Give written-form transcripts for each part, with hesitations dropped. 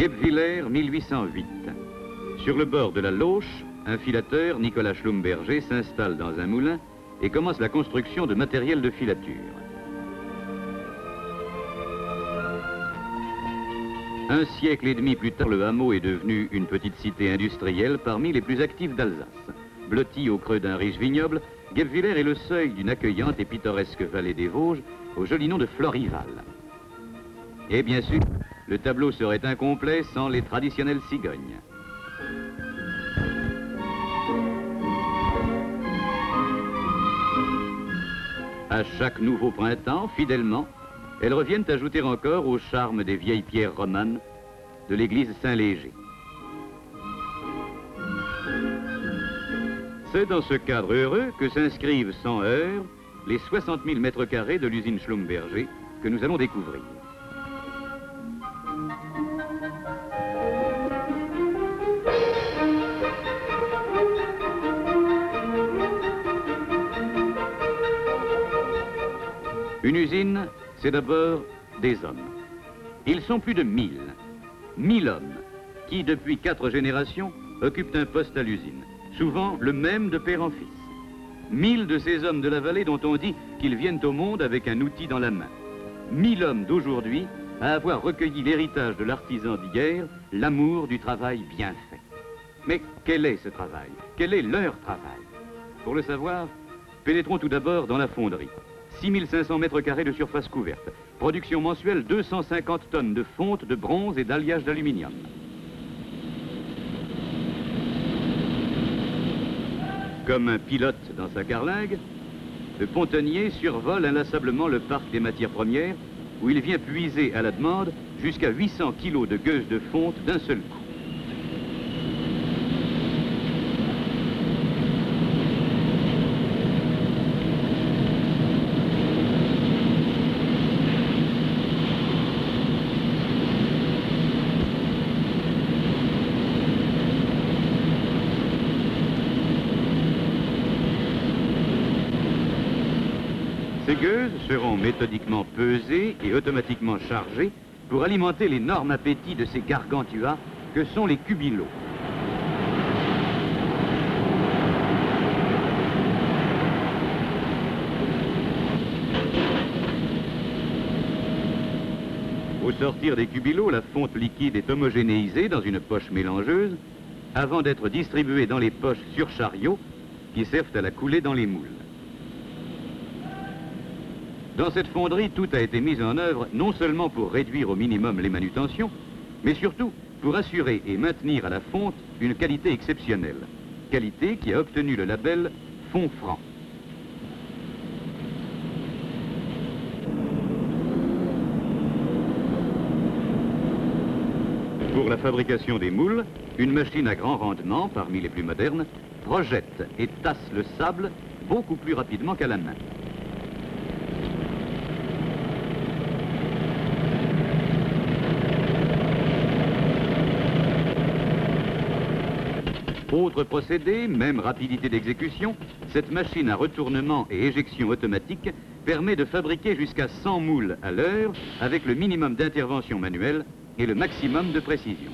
Guebwiller, 1808. Sur le bord de la Lauche, un filateur, Nicolas Schlumberger, s'installe dans un moulin et commence la construction de matériel de filature. Un siècle et demi plus tard, le hameau est devenu une petite cité industrielle parmi les plus actives d'Alsace. Blotti au creux d'un riche vignoble, Guebwiller est le seuil d'une accueillante et pittoresque vallée des Vosges au joli nom de Florival. Et bien sûr, le tableau serait incomplet sans les traditionnelles cigognes. À chaque nouveau printemps, fidèlement, elles reviennent ajouter encore au charme des vieilles pierres romanes de l'église Saint-Léger. C'est dans ce cadre heureux que s'inscrivent sans heurts les 60 000 mètres carrés de l'usine Schlumberger que nous allons découvrir. Une usine, c'est d'abord des hommes. Ils sont plus de 1000. 1000 hommes qui, depuis 4 générations, occupent un poste à l'usine, souvent le même de père en fils. 1000 de ces hommes de la vallée dont on dit qu'ils viennent au monde avec un outil dans la main. 1000 hommes d'aujourd'hui à avoir recueilli l'héritage de l'artisan d'hier, l'amour du travail bien fait. Mais quel est ce travail? Quel est leur travail? Pour le savoir, pénétrons tout d'abord dans la fonderie. 6500 mètres carrés de surface couverte. Production mensuelle 250 tonnes de fonte, de bronze et d'alliage d'aluminium. Comme un pilote dans sa carlingue, le pontonnier survole inlassablement le parc des matières premières où il vient puiser à la demande jusqu'à 800 kilos de gueuses de fonte d'un seul coup. Ces gueuses seront méthodiquement pesées et automatiquement chargées pour alimenter l'énorme appétit de ces gargantuas que sont les cubilots. Au sortir des cubilots, la fonte liquide est homogénéisée dans une poche mélangeuse avant d'être distribuée dans les poches sur chariot qui servent à la couler dans les moules. Dans cette fonderie, tout a été mis en œuvre non seulement pour réduire au minimum les manutentions, mais surtout pour assurer et maintenir à la fonte une qualité exceptionnelle. Qualité qui a obtenu le label Fond Franc. Pour la fabrication des moules, une machine à grand rendement, parmi les plus modernes, projette et tasse le sable beaucoup plus rapidement qu'à la main. Autre procédé, même rapidité d'exécution, cette machine à retournement et éjection automatique permet de fabriquer jusqu'à 100 moules à l'heure avec le minimum d'intervention manuelle et le maximum de précision.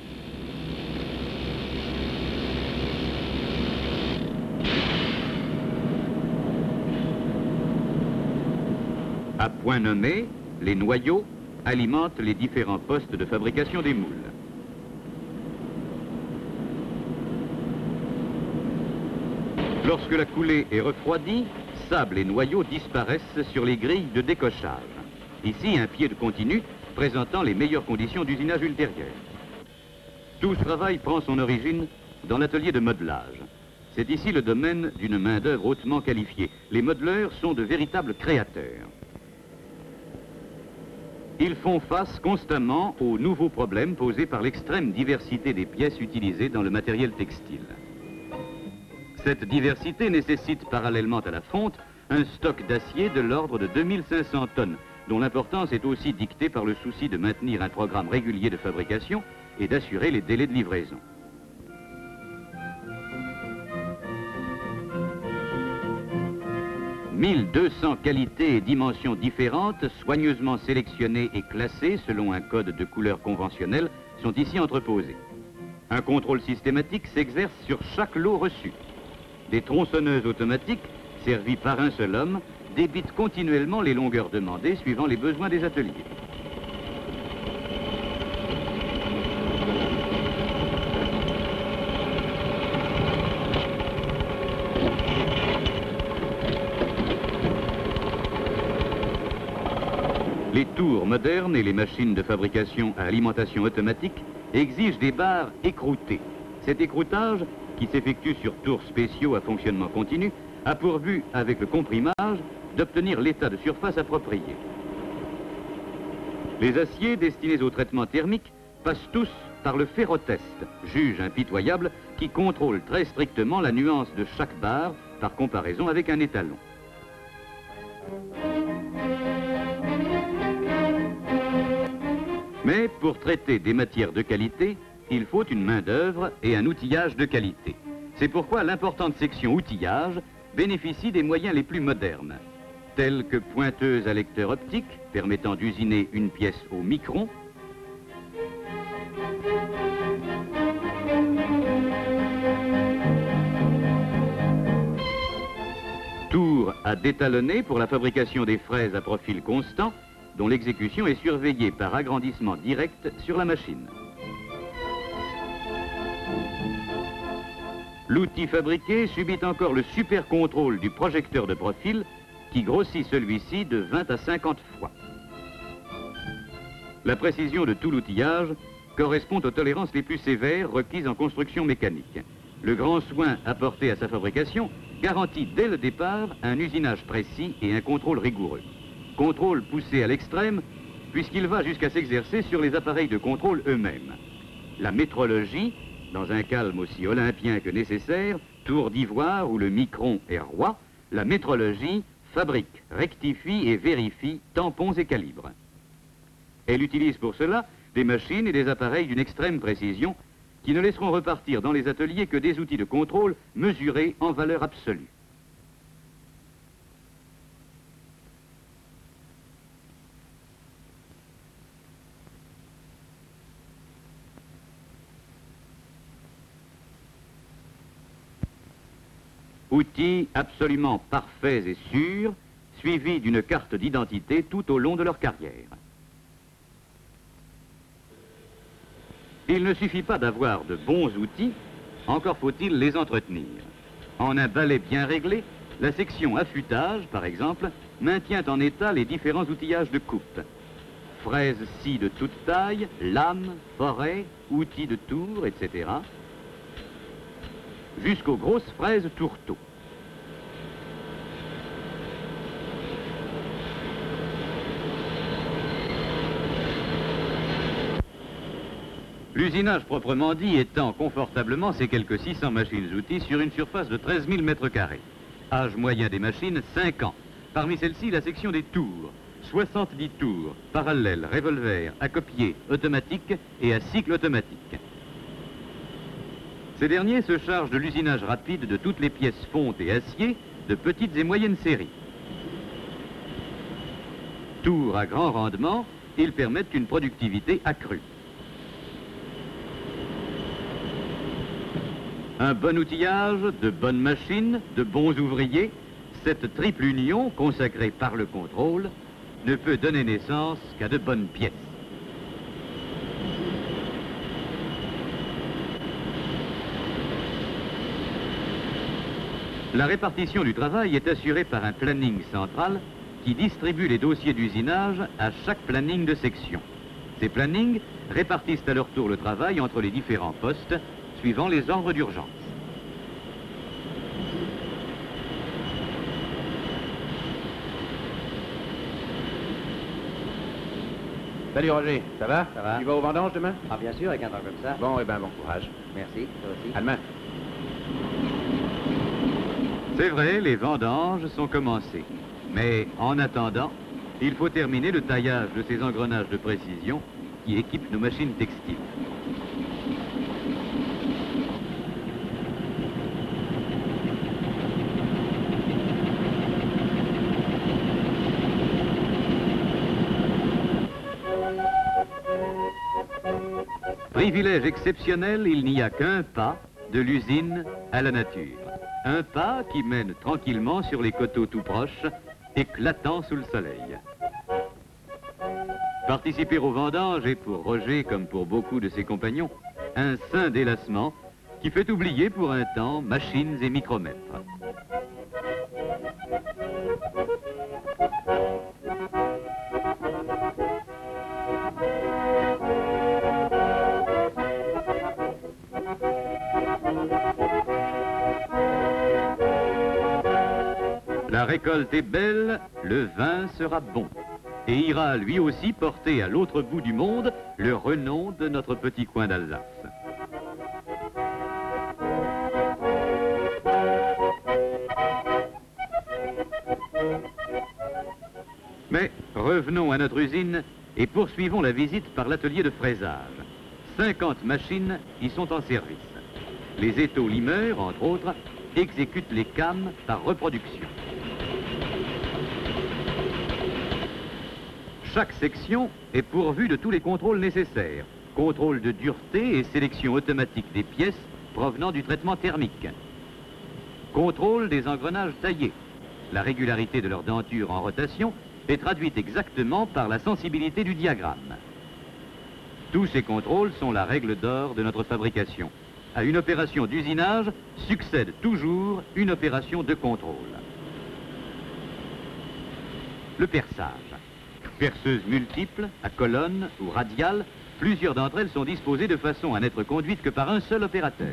À point nommé, les noyaux alimentent les différents postes de fabrication des moules. Lorsque la coulée est refroidie, sable et noyaux disparaissent sur les grilles de décochage. Ici, un pied de continu présentant les meilleures conditions d'usinage ultérieur. Tout ce travail prend son origine dans l'atelier de modelage. C'est ici le domaine d'une main-d'œuvre hautement qualifiée. Les modeleurs sont de véritables créateurs. Ils font face constamment aux nouveaux problèmes posés par l'extrême diversité des pièces utilisées dans le matériel textile. Cette diversité nécessite parallèlement à la fonte un stock d'acier de l'ordre de 2500 tonnes, dont l'importance est aussi dictée par le souci de maintenir un programme régulier de fabrication et d'assurer les délais de livraison. « 1200 qualités et dimensions différentes, soigneusement sélectionnées et classées selon un code de couleur conventionnel, sont ici entreposés. Un contrôle systématique s'exerce sur chaque lot reçu. Des tronçonneuses automatiques, servies par un seul homme, débitent continuellement les longueurs demandées suivant les besoins des ateliers. Les tours modernes et les machines de fabrication à alimentation automatique exigent des barres écroutées. Cet écroutage, qui s'effectue sur tours spéciaux à fonctionnement continu, a pour but, avec le comprimage, d'obtenir l'état de surface approprié. Les aciers destinés au traitement thermique passent tous par le ferrotest, juge impitoyable qui contrôle très strictement la nuance de chaque barre par comparaison avec un étalon. Mais pour traiter des matières de qualité, il faut une main-d'œuvre et un outillage de qualité. C'est pourquoi l'importante section outillage bénéficie des moyens les plus modernes, tels que pointeuses à lecteur optique permettant d'usiner une pièce au micron, tour à détalonner pour la fabrication des fraises à profil constant, dont l'exécution est surveillée par agrandissement direct sur la machine. L'outil fabriqué subit encore le super contrôle du projecteur de profil qui grossit celui-ci de 20 à 50 fois. La précision de tout l'outillage correspond aux tolérances les plus sévères requises en construction mécanique. Le grand soin apporté à sa fabrication garantit dès le départ un usinage précis et un contrôle rigoureux. Contrôle poussé à l'extrême, puisqu'il va jusqu'à s'exercer sur les appareils de contrôle eux-mêmes. La métrologie, dans un calme aussi olympien que nécessaire, tour d'ivoire où le micron est roi, la métrologie fabrique, rectifie et vérifie tampons et calibres. Elle utilise pour cela des machines et des appareils d'une extrême précision qui ne laisseront repartir dans les ateliers que des outils de contrôle mesurés en valeur absolue. Outils absolument parfaits et sûrs, suivis d'une carte d'identité tout au long de leur carrière. Il ne suffit pas d'avoir de bons outils, encore faut-il les entretenir. En un balai bien réglé, la section affûtage, par exemple, maintient en état les différents outillages de coupe. Fraises scie de toute taille, lames, forêts, outils de tour, etc. Jusqu'aux grosses fraises tourteaux. L'usinage proprement dit étend confortablement ces quelques 600 machines-outils sur une surface de 13 000 mètres carrés. Âge moyen des machines, 5 ans. Parmi celles-ci, la section des tours. 70 tours, parallèles, revolver, à copier, automatique et à cycle automatique. Ces derniers se chargent de l'usinage rapide de toutes les pièces fonte et acier de petites et moyennes séries. Tours à grand rendement, ils permettent une productivité accrue. Un bon outillage, de bonnes machines, de bons ouvriers, cette triple union, consacrée par le contrôle, ne peut donner naissance qu'à de bonnes pièces. La répartition du travail est assurée par un planning central qui distribue les dossiers d'usinage à chaque planning de section. Ces plannings répartissent à leur tour le travail entre les différents postes, suivant les ordres d'urgence. Salut Roger, ça va? Ça va. Tu vas aux vendanges demain? Ah, bien sûr, avec un temps comme ça. Bon, eh ben bon courage. Merci, toi aussi. À demain. C'est vrai, les vendanges sont commencées. Mais en attendant, il faut terminer le taillage de ces engrenages de précision qui équipent nos machines textiles. Privilège exceptionnel, il n'y a qu'un pas de l'usine à la nature. Un pas qui mène tranquillement sur les coteaux tout proches, éclatant sous le soleil. Participer aux vendanges est pour Roger, comme pour beaucoup de ses compagnons, un saint délassement qui fait oublier pour un temps machines et micromètres. La récolte est belle, le vin sera bon et ira lui aussi porter à l'autre bout du monde le renom de notre petit coin d'Alsace. Mais revenons à notre usine et poursuivons la visite par l'atelier de fraisage. 50 machines y sont en service. Les étaux limeurs, entre autres, exécutent les cames par reproduction. Chaque section est pourvue de tous les contrôles nécessaires. Contrôle de dureté et sélection automatique des pièces provenant du traitement thermique. Contrôle des engrenages taillés. La régularité de leur denture en rotation est traduite exactement par la sensibilité du diagramme. Tous ces contrôles sont la règle d'or de notre fabrication. À une opération d'usinage succède toujours une opération de contrôle. Le perçage. Perceuses multiples, à colonne ou radiales, plusieurs d'entre elles sont disposées de façon à n'être conduites que par un seul opérateur.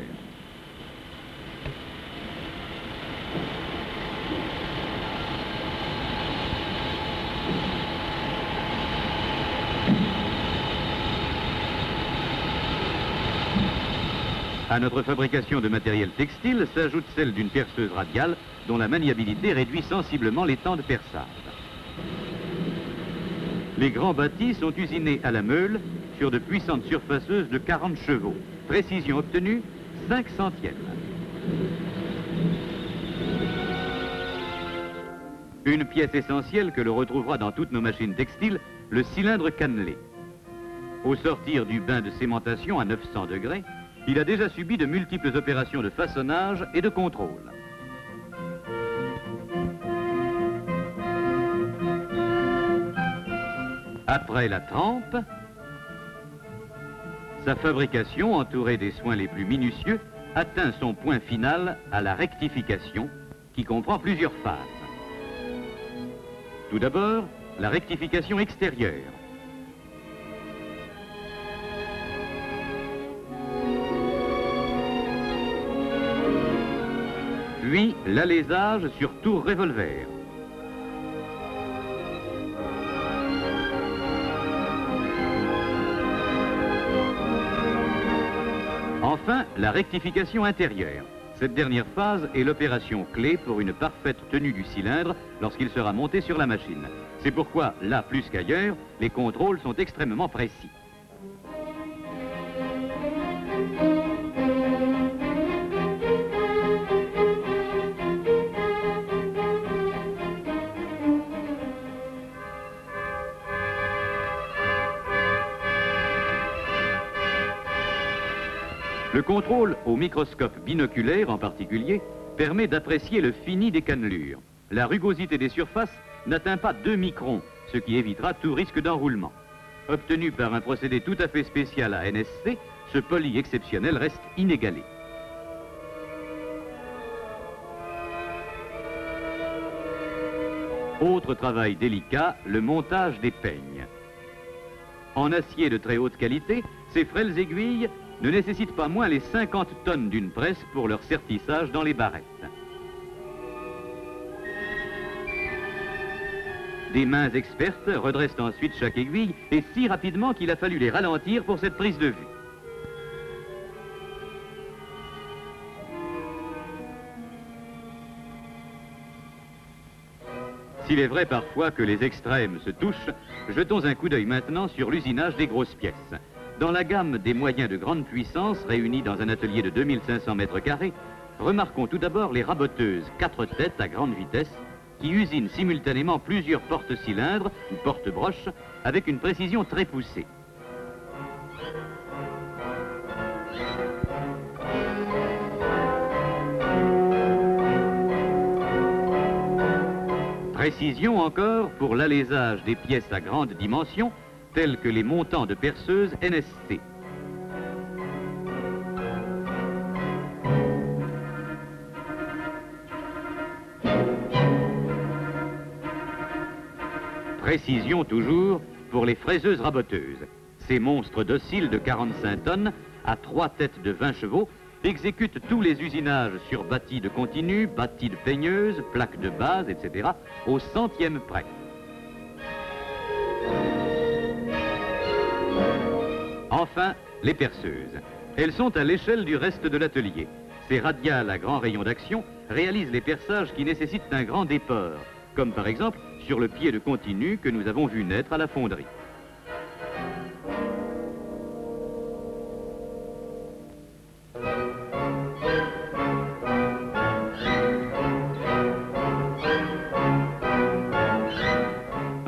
À notre fabrication de matériel textile s'ajoute celle d'une perceuse radiale dont la maniabilité réduit sensiblement les temps de perçage. Les grands bâtis sont usinés à la meule sur de puissantes surfaceuses de 40 chevaux. Précision obtenue, 5 centièmes. Une pièce essentielle que l'on retrouvera dans toutes nos machines textiles, le cylindre cannelé. Au sortir du bain de cémentation à 900 degrés, il a déjà subi de multiples opérations de façonnage et de contrôle. Après la trempe, sa fabrication, entourée des soins les plus minutieux, atteint son point final à la rectification, qui comprend plusieurs phases. Tout d'abord, la rectification extérieure. Puis, l'alésage sur tour revolver. Enfin, la rectification intérieure. Cette dernière phase est l'opération clé pour une parfaite tenue du cylindre lorsqu'il sera monté sur la machine. C'est pourquoi, là plus qu'ailleurs, les contrôles sont extrêmement précis. Le contrôle au microscope binoculaire en particulier permet d'apprécier le fini des cannelures. La rugosité des surfaces n'atteint pas 2 microns, ce qui évitera tout risque d'enroulement. Obtenu par un procédé tout à fait spécial à NSC, ce poli exceptionnel reste inégalé. Autre travail délicat, le montage des peignes. En acier de très haute qualité, ces frêles aiguilles ne nécessitent pas moins les 50 tonnes d'une presse pour leur sertissage dans les barrettes. Des mains expertes redressent ensuite chaque aiguille et si rapidement qu'il a fallu les ralentir pour cette prise de vue. S'il est vrai parfois que les extrêmes se touchent, jetons un coup d'œil maintenant sur l'usinage des grosses pièces. Dans la gamme des moyens de grande puissance réunis dans un atelier de 2500 mètres carrés, remarquons tout d'abord les raboteuses 4 têtes à grande vitesse qui usinent simultanément plusieurs porte-cylindres ou porte-broches avec une précision très poussée. Précision encore pour l'alésage des pièces à grande dimension, telles que les montants de perceuse NST. Précision toujours pour les fraiseuses raboteuses. Ces monstres dociles de 45 tonnes, à 3 têtes de 20 chevaux, exécutent tous les usinages sur bâtis de continu, bâtis de peigneuse, plaques de base, etc., au centième près. Enfin, les perceuses. Elles sont à l'échelle du reste de l'atelier. Ces radiales à grand rayon d'action réalisent les perçages qui nécessitent un grand déport, comme par exemple sur le pied de continu que nous avons vu naître à la fonderie.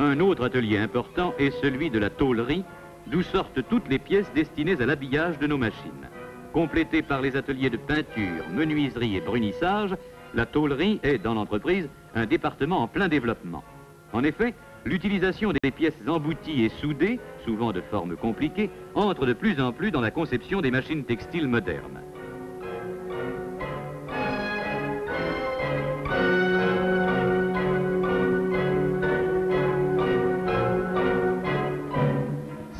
Un autre atelier important est celui de la tôlerie, d'où sortent toutes les pièces destinées à l'habillage de nos machines. Complétée par les ateliers de peinture, menuiserie et brunissage, la tôlerie est, dans l'entreprise, un département en plein développement. En effet, l'utilisation des pièces embouties et soudées, souvent de forme compliquée, entre de plus en plus dans la conception des machines textiles modernes.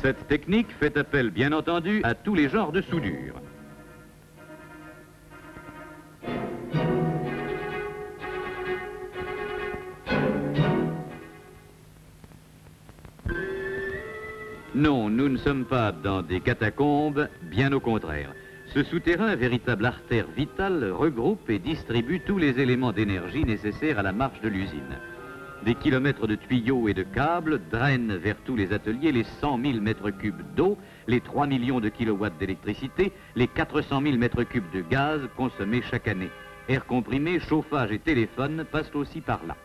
Cette technique fait appel, bien entendu, à tous les genres de soudure. Non, nous ne sommes pas dans des catacombes, bien au contraire. Ce souterrain, véritable artère vitale, regroupe et distribue tous les éléments d'énergie nécessaires à la marche de l'usine. Des kilomètres de tuyaux et de câbles drainent vers tous les ateliers les 100 000 mètres cubes d'eau, les 3 millions de kilowatts d'électricité, les 400 000 mètres cubes de gaz consommés chaque année. Air comprimé, chauffage et téléphone passent aussi par là.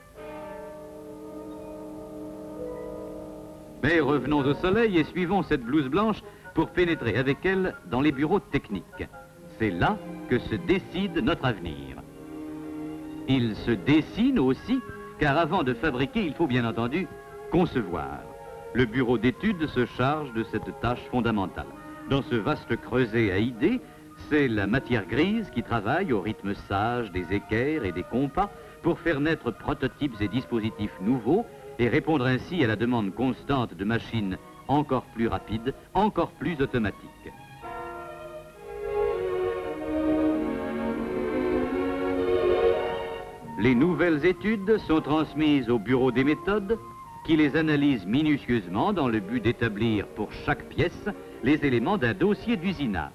Mais revenons au soleil et suivons cette blouse blanche pour pénétrer avec elle dans les bureaux techniques. C'est là que se décide notre avenir. Il se dessine aussi, car avant de fabriquer, il faut bien entendu concevoir. Le bureau d'études se charge de cette tâche fondamentale. Dans ce vaste creuset à idées, c'est la matière grise qui travaille au rythme sage des équerres et des compas pour faire naître prototypes et dispositifs nouveaux et répondre ainsi à la demande constante de machines encore plus rapides, encore plus automatiques. Les nouvelles études sont transmises au bureau des méthodes qui les analyse minutieusement dans le but d'établir pour chaque pièce les éléments d'un dossier d'usinage.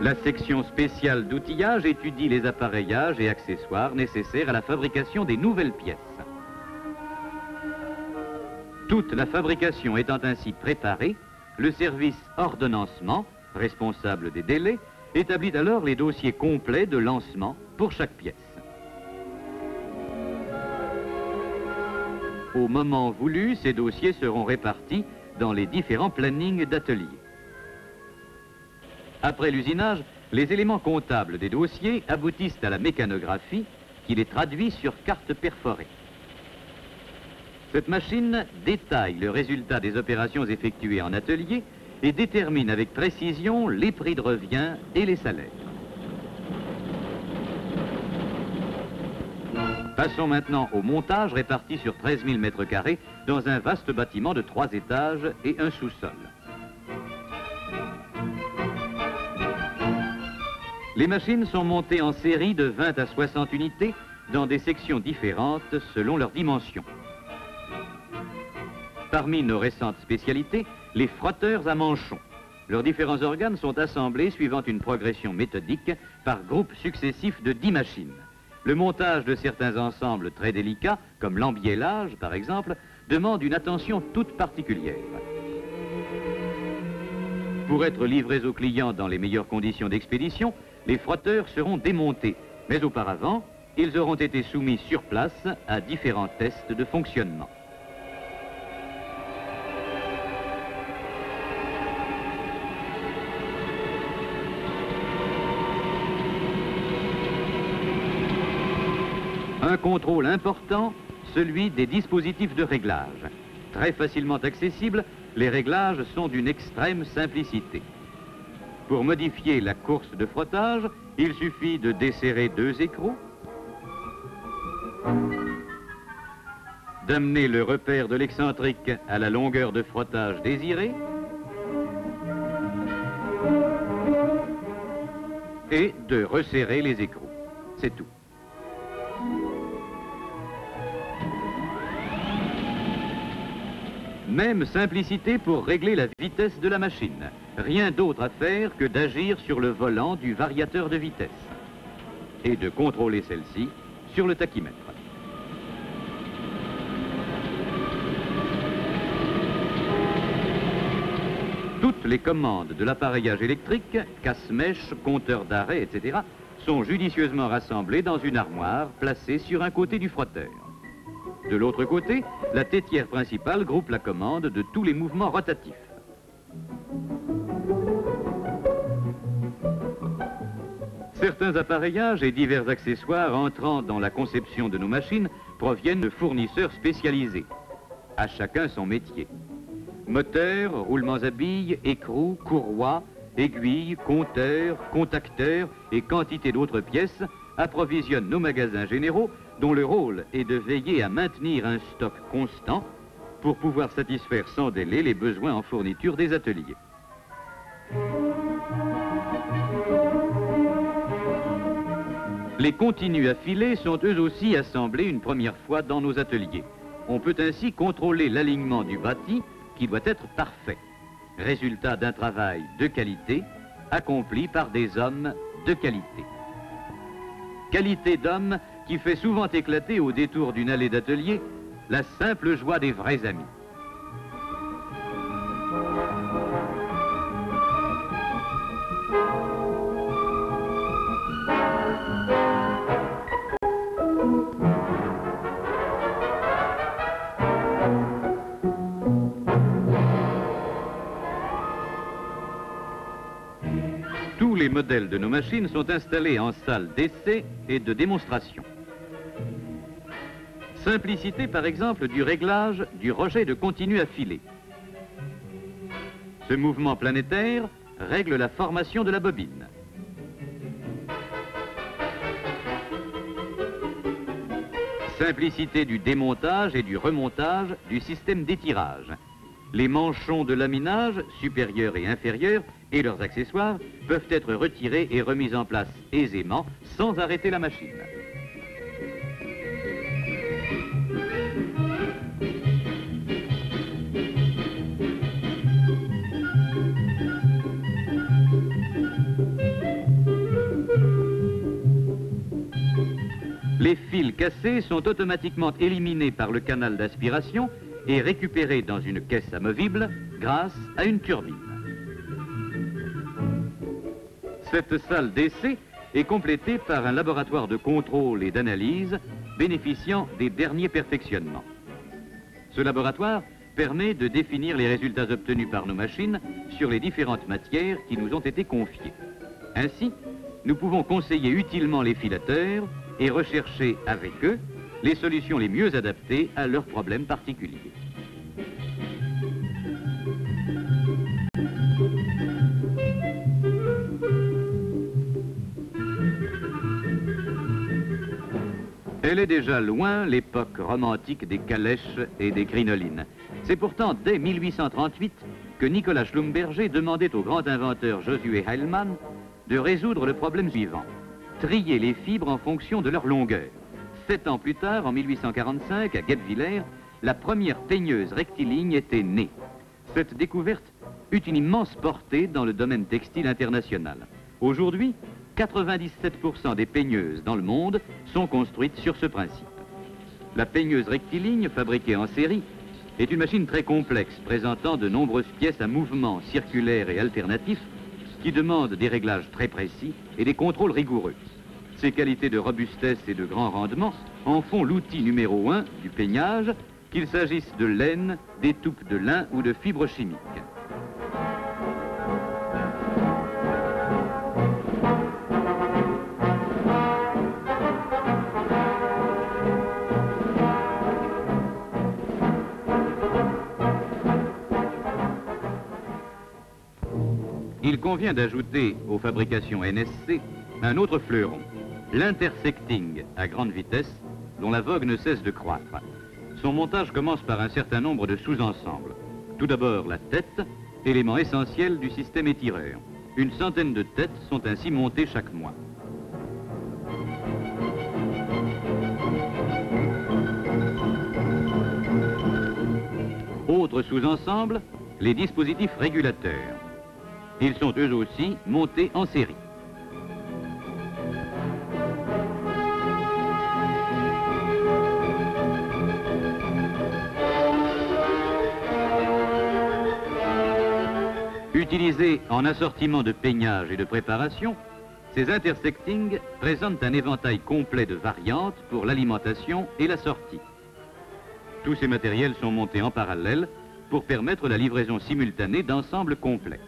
La section spéciale d'outillage étudie les appareillages et accessoires nécessaires à la fabrication des nouvelles pièces. Toute la fabrication étant ainsi préparée, le service ordonnancement, responsable des délais, établit alors les dossiers complets de lancement pour chaque pièce. Au moment voulu, ces dossiers seront répartis dans les différents plannings d'atelier. Après l'usinage, les éléments comptables des dossiers aboutissent à la mécanographie qui les traduit sur carte perforée. Cette machine détaille le résultat des opérations effectuées en atelier et détermine avec précision les prix de revient et les salaires. Passons maintenant au montage réparti sur 13 000 mètres carrés dans un vaste bâtiment de 3 étages et un sous-sol. Les machines sont montées en série de 20 à 60 unités dans des sections différentes selon leurs dimensions. Parmi nos récentes spécialités, les frotteurs à manchons. Leurs différents organes sont assemblés suivant une progression méthodique par groupes successifs de 10 machines. Le montage de certains ensembles très délicats, comme l'embiellage par exemple, demande une attention toute particulière. Pour être livrés aux clients dans les meilleures conditions d'expédition, les frotteurs seront démontés, mais auparavant, ils auront été soumis sur place à différents tests de fonctionnement. Un contrôle important, celui des dispositifs de réglage. Très facilement accessibles, les réglages sont d'une extrême simplicité. Pour modifier la course de frottage, il suffit de desserrer 2 écrous, d'amener le repère de l'excentrique à la longueur de frottage désirée et de resserrer les écrous. C'est tout. Même simplicité pour régler la vitesse de la machine. Rien d'autre à faire que d'agir sur le volant du variateur de vitesse et de contrôler celle-ci sur le tachymètre. Toutes les commandes de l'appareillage électrique, casse-mèche, compteur d'arrêt, etc., sont judicieusement rassemblées dans une armoire placée sur un côté du frotteur. De l'autre côté, la tétière principale groupe la commande de tous les mouvements rotatifs. Certains appareillages et divers accessoires entrant dans la conception de nos machines proviennent de fournisseurs spécialisés. À chacun son métier. Moteurs, roulements à billes, écrous, courroies, aiguilles, compteurs, contacteurs et quantité d'autres pièces approvisionnent nos magasins généraux dont le rôle est de veiller à maintenir un stock constant pour pouvoir satisfaire sans délai les besoins en fourniture des ateliers. Les continus à filer sont eux aussi assemblés une première fois dans nos ateliers. On peut ainsi contrôler l'alignement du bâti qui doit être parfait, résultat d'un travail de qualité accompli par des hommes de qualité. Qualité d'homme qui fait souvent éclater au détour d'une allée d'atelier la simple joie des vrais amis. Tous les modèles de nos machines sont installés en salle d'essai et de démonstration. Simplicité, par exemple, du réglage du rejet de continu à filer. Ce mouvement planétaire règle la formation de la bobine. Simplicité du démontage et du remontage du système d'étirage. Les manchons de laminage, supérieurs et inférieurs, et leurs accessoires peuvent être retirés et remis en place aisément sans arrêter la machine. Les fils cassés sont automatiquement éliminés par le canal d'aspiration et récupérés dans une caisse amovible grâce à une turbine. Cette salle d'essai est complétée par un laboratoire de contrôle et d'analyse bénéficiant des derniers perfectionnements. Ce laboratoire permet de définir les résultats obtenus par nos machines sur les différentes matières qui nous ont été confiées. Ainsi, nous pouvons conseiller utilement les filateurs et rechercher avec eux les solutions les mieux adaptées à leurs problèmes particuliers. Elle est déjà loin l'époque romantique des calèches et des crinolines. C'est pourtant dès 1838 que Nicolas Schlumberger demandait au grand inventeur Josué Heilmann de résoudre le problème suivant: trier les fibres en fonction de leur longueur. 7 ans plus tard, en 1845, à Guebwiller, la première peigneuse rectiligne était née. Cette découverte eut une immense portée dans le domaine textile international. Aujourd'hui, 97% des peigneuses dans le monde sont construites sur ce principe. La peigneuse rectiligne, fabriquée en série, est une machine très complexe, présentant de nombreuses pièces à mouvement circulaire et alternatif qui demandent des réglages très précis et des contrôles rigoureux. Ces qualités de robustesse et de grand rendement en font l'outil numéro 1 du peignage, qu'il s'agisse de laine, d'étoupe de lin ou de fibres chimiques. il convient d'ajouter aux fabrications NSC un autre fleuron, l'intersecting à grande vitesse, dont la vogue ne cesse de croître. Son montage commence par un certain nombre de sous-ensembles. Tout d'abord la tête, élément essentiel du système étireur. Une centaine de têtes sont ainsi montées chaque mois. Autre sous-ensemble, les dispositifs régulateurs. Ils sont eux aussi montés en série. Utilisés en assortiment de peignage et de préparation, ces intersectings présentent un éventail complet de variantes pour l'alimentation et la sortie. Tous ces matériels sont montés en parallèle pour permettre la livraison simultanée d'ensembles complets.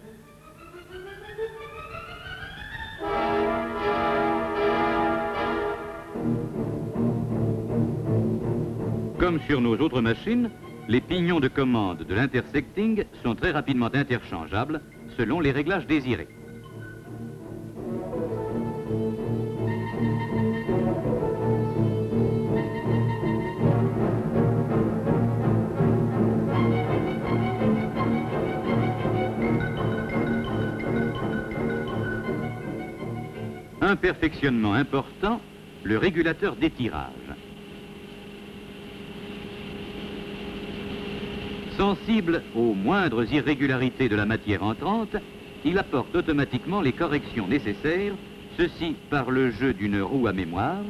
Comme sur nos autres machines, les pignons de commande de l'intersecting sont très rapidement interchangeables selon les réglages désirés. Un perfectionnement important, le régulateur d'étirage. Sensible aux moindres irrégularités de la matière entrante, il apporte automatiquement les corrections nécessaires, ceci par le jeu d'une roue à mémoire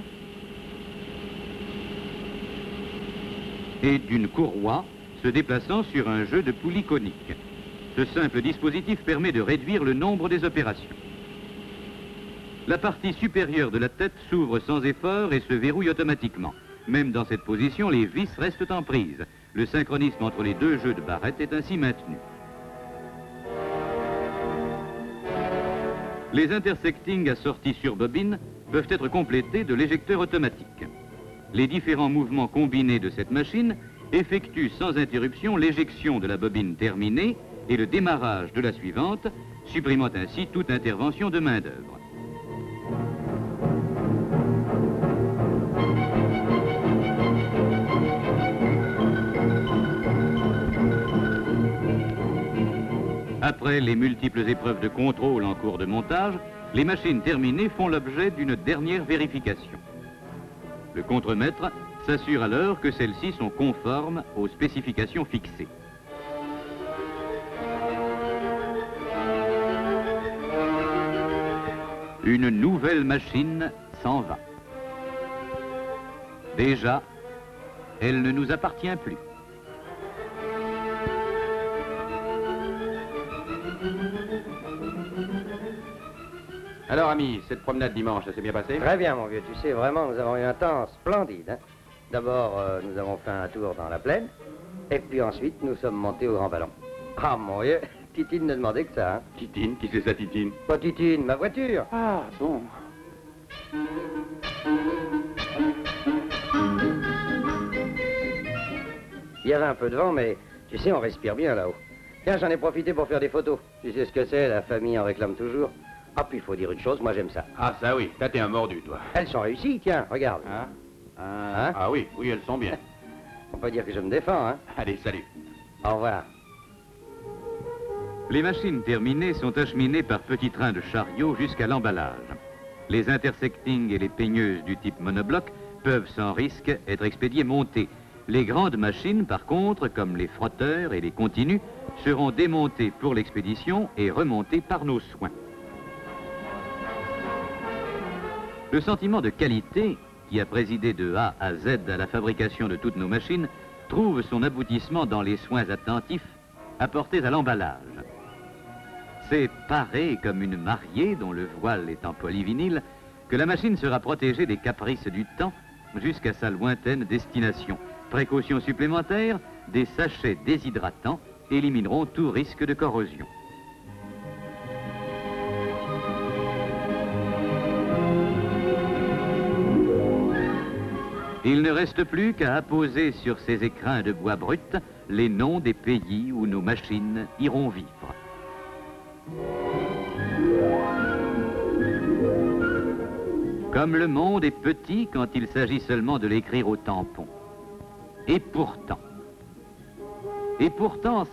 et d'une courroie se déplaçant sur un jeu de poulies coniques. Ce simple dispositif permet de réduire le nombre des opérations. La partie supérieure de la tête s'ouvre sans effort et se verrouille automatiquement. Même dans cette position, les vis restent en prise. Le synchronisme entre les deux jeux de barrettes est ainsi maintenu. Les intersectings assortis sur bobine peuvent être complétés de l'éjecteur automatique. Les différents mouvements combinés de cette machine effectuent sans interruption l'éjection de la bobine terminée et le démarrage de la suivante, supprimant ainsi toute intervention de main-d'œuvre. Après les multiples épreuves de contrôle en cours de montage, les machines terminées font l'objet d'une dernière vérification. Le contremaître s'assure alors que celles-ci sont conformes aux spécifications fixées. Une nouvelle machine s'en va. Déjà, elle ne nous appartient plus. Alors, ami, cette promenade dimanche, ça s'est bien passé? Très bien, mon vieux. Tu sais, vraiment, nous avons eu un temps splendide. Hein? D'abord, nous avons fait un tour dans la plaine. Et puis ensuite, nous sommes montés au Grand Ballon. Ah, mon vieux, Titine ne demandait que ça. Hein? Titine? Qui c'est ça, Titine? Pas Titine, ma voiture. Ah, bon. Il y avait un peu de vent, mais tu sais, on respire bien là-haut. Tiens, j'en ai profité pour faire des photos. Tu sais ce que c'est, la famille en réclame toujours. Ah, puis il faut dire une chose, moi j'aime ça. Ah, ça oui, t'as t'es un mordu, toi. Elles sont réussies, tiens, regarde. Hein? Hein? Ah oui, oui, elles sont bien. On peut dire que je me défends, hein. Allez, salut. Au revoir. Les machines terminées sont acheminées par petits trains de chariot jusqu'à l'emballage. Les intersectings et les peigneuses du type monobloc peuvent sans risque être expédiés montés. Les grandes machines, par contre, comme les frotteurs et les continus, seront démontées pour l'expédition et remontées par nos soins. Le sentiment de qualité, qui a présidé de A à Z à la fabrication de toutes nos machines, trouve son aboutissement dans les soins attentifs apportés à l'emballage. C'est paré comme une mariée dont le voile est en polyvinyle que la machine sera protégée des caprices du temps jusqu'à sa lointaine destination. Précaution supplémentaire, des sachets déshydratants élimineront tout risque de corrosion. Il ne reste plus qu'à apposer sur ces écrins de bois brut les noms des pays où nos machines iront vivre. Comme le monde est petit quand il s'agit seulement de l'écrire au tampon. Et pourtant,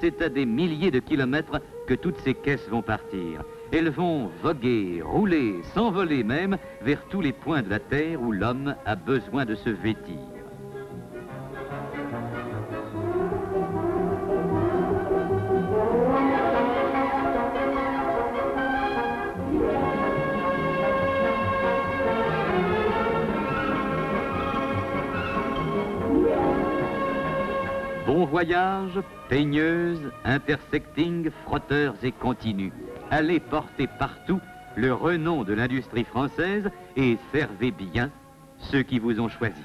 c'est à des milliers de kilomètres que toutes ces caisses vont partir. Elles vont voguer, rouler, s'envoler même vers tous les points de la Terre où l'homme a besoin de se vêtir. Bon voyage, peigneuse, intersecting, frotteurs et continus. Allez porter partout le renom de l'industrie française et servez bien ceux qui vous ont choisi.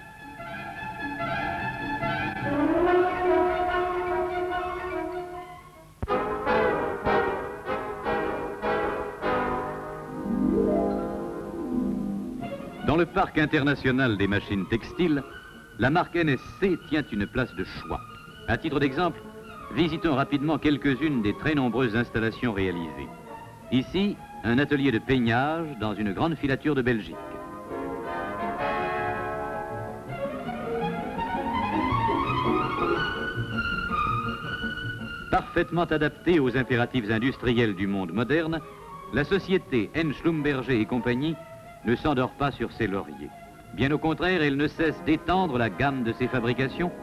Dans le parc international des machines textiles, la marque NSC tient une place de choix. À titre d'exemple, visitons rapidement quelques-unes des très nombreuses installations réalisées. Ici, un atelier de peignage dans une grande filature de Belgique. Parfaitement adaptée aux impératifs industriels du monde moderne, la société N. Schlumberger et compagnie ne s'endort pas sur ses lauriers. Bien au contraire, elle ne cesse d'étendre la gamme de ses fabrications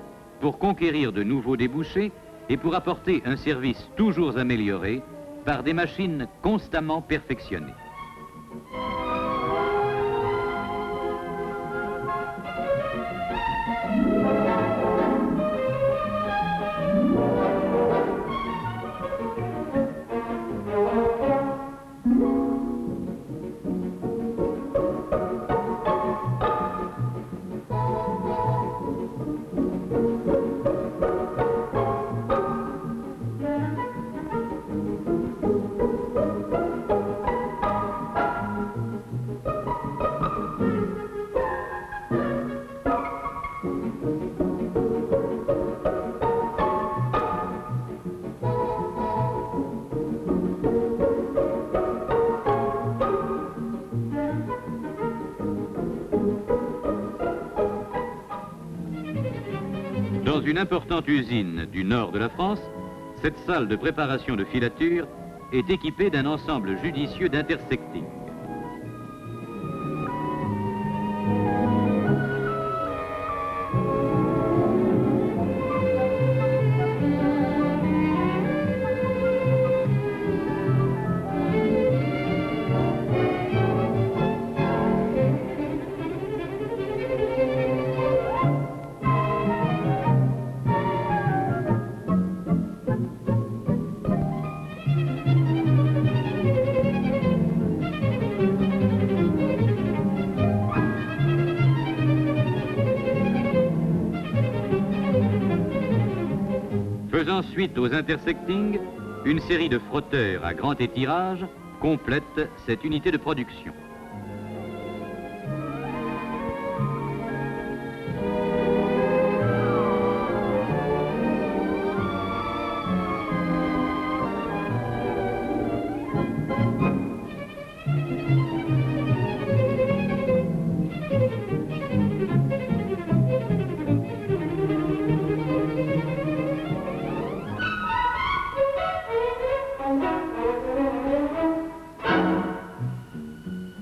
pour conquérir de nouveaux débouchés et pour apporter un service toujours amélioré par des machines constamment perfectionnées. Dans une importante usine du nord de la France, cette salle de préparation de filature est équipée d'un ensemble judicieux d'intersecting. Faisant suite aux intersecting, une série de frotteurs à grand étirage complète cette unité de production.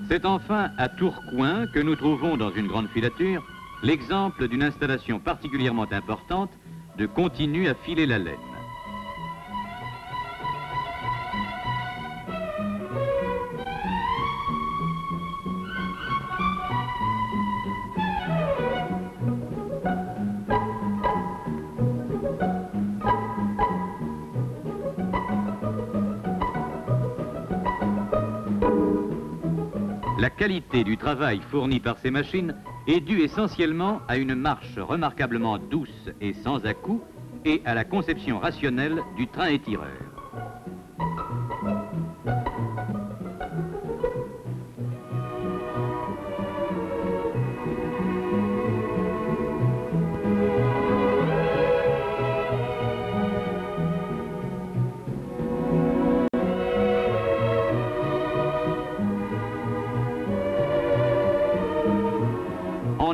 C'est enfin à Tourcoing que nous trouvons dans une grande filature l'exemple d'une installation particulièrement importante de continu à filer la laine. La qualité du travail fourni par ces machines est due essentiellement à une marche remarquablement douce et sans à-coups et à la conception rationnelle du train étireur.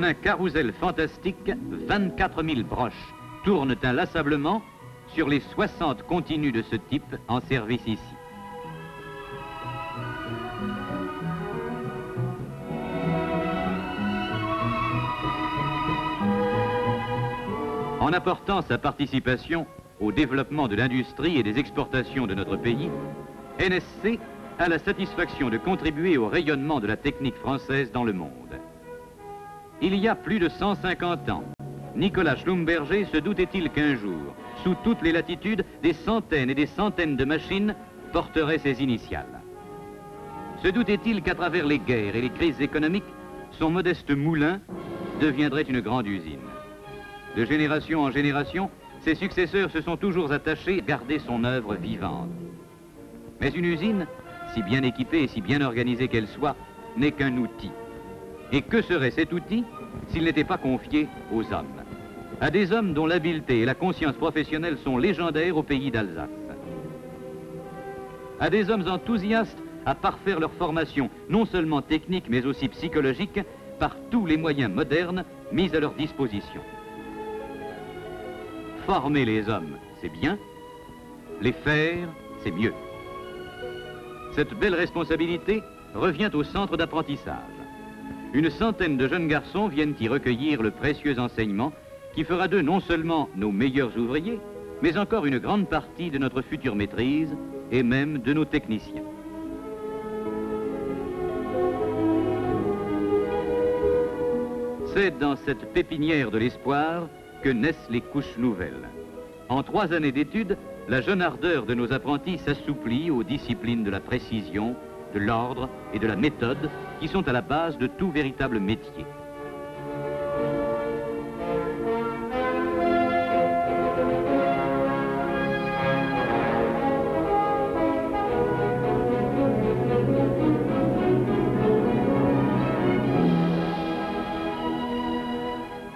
un carrousel fantastique, 24 000 broches tournent inlassablement sur les 60 continues de ce type en service ici. En apportant sa participation au développement de l'industrie et des exportations de notre pays, NSC a la satisfaction de contribuer au rayonnement de la technique française dans le monde. Il y a plus de 150 ans, Nicolas Schlumberger se doutait-il qu'un jour, sous toutes les latitudes, des centaines et des centaines de machines porteraient ses initiales? Se doutait-il qu'à travers les guerres et les crises économiques, son modeste moulin deviendrait une grande usine? De génération en génération, ses successeurs se sont toujours attachés à garder son œuvre vivante. Mais une usine, si bien équipée et si bien organisée qu'elle soit, n'est qu'un outil. Et que serait cet outil s'il n'était pas confié aux hommes? À des hommes dont l'habileté et la conscience professionnelle sont légendaires au pays d'Alsace. À des hommes enthousiastes à parfaire leur formation, non seulement technique mais aussi psychologique, par tous les moyens modernes mis à leur disposition. Former les hommes, c'est bien. Les faire, c'est mieux. Cette belle responsabilité revient au centre d'apprentissage. Une centaine de jeunes garçons viennent y recueillir le précieux enseignement qui fera d'eux non seulement nos meilleurs ouvriers, mais encore une grande partie de notre future maîtrise et même de nos techniciens. C'est dans cette pépinière de l'espoir que naissent les couches nouvelles. En 3 années d'études, la jeune ardeur de nos apprentis s'assouplit aux disciplines de la précision, de l'ordre et de la méthode qui sont à la base de tout véritable métier.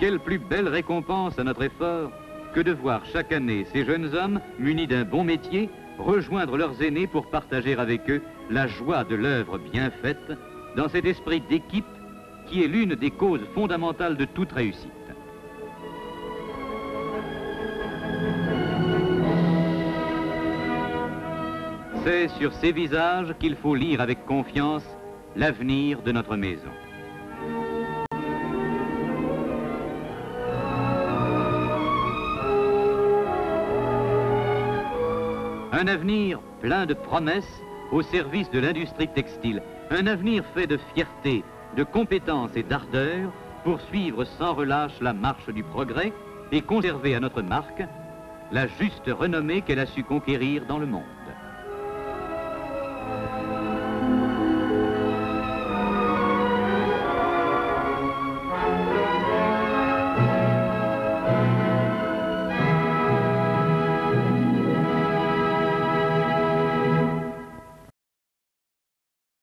Quelle plus belle récompense à notre effort que de voir chaque année ces jeunes hommes, munis d'un bon métier, rejoindre leurs aînés pour partager avec eux la joie de l'œuvre bien faite dans cet esprit d'équipe qui est l'une des causes fondamentales de toute réussite. C'est sur ces visages qu'il faut lire avec confiance l'avenir de notre maison. Un avenir plein de promesses au service de l'industrie textile. Un avenir fait de fierté, de compétence et d'ardeur pour suivre sans relâche la marche du progrès et conserver à notre marque la juste renommée qu'elle a su conquérir dans le monde.